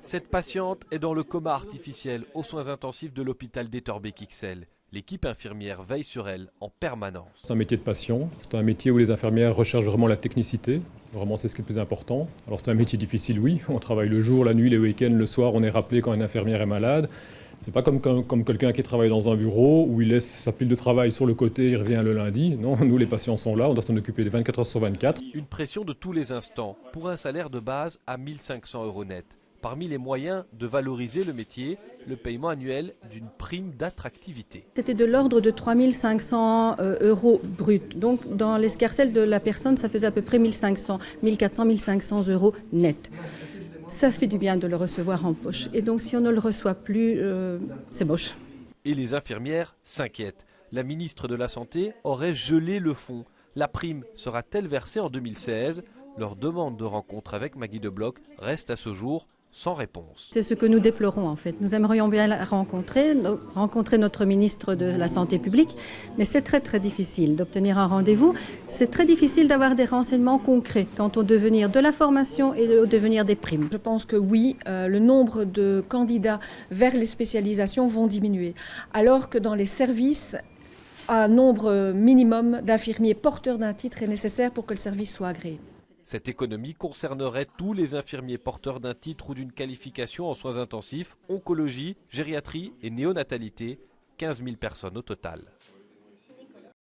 Cette patiente est dans le coma artificiel aux soins intensifs de l'hôpital d'Etterbeek-XL. L'équipe infirmière veille sur elle en permanence. C'est un métier de passion, c'est un métier où les infirmières recherchent vraiment la technicité. Vraiment, c'est ce qui est le plus important. Alors c'est un métier difficile, oui. On travaille le jour, la nuit, les week-ends, le soir, on est rappelé quand une infirmière est malade. C'est pas comme quelqu'un qui travaille dans un bureau où il laisse sa pile de travail sur le côté, il revient le lundi. Non, nous les patients sont là, on doit s'en occuper les 24 heures sur 24. Une pression de tous les instants pour un salaire de base à 1 500 € net. Parmi les moyens de valoriser le métier, le paiement annuel d'une prime d'attractivité. C'était de l'ordre de 3 500 € bruts. Donc dans l'escarcelle de la personne, ça faisait à peu près 1500, 1400, 1500 € net. Ça fait du bien de le recevoir en poche. Et donc si on ne le reçoit plus, c'est moche. Et les infirmières s'inquiètent. La ministre de la Santé aurait gelé le fonds. La prime sera-t-elle versée en 2016 ? Leur demande de rencontre avec Maggie De Block reste à ce jour sans réponse. C'est ce que nous déplorons en fait. Nous aimerions bien la rencontrer notre ministre de la Santé publique, mais c'est très difficile d'obtenir un rendez-vous. C'est très difficile d'avoir des renseignements concrets quant au devenir de la formation et au devenir des primes. Je pense que oui, le nombre de candidats vers les spécialisations vont diminuer, alors que dans les services, un nombre minimum d'infirmiers porteurs d'un titre est nécessaire pour que le service soit agréé. Cette économie concernerait tous les infirmiers porteurs d'un titre ou d'une qualification en soins intensifs, oncologie, gériatrie et néonatalité, 15 000 personnes au total.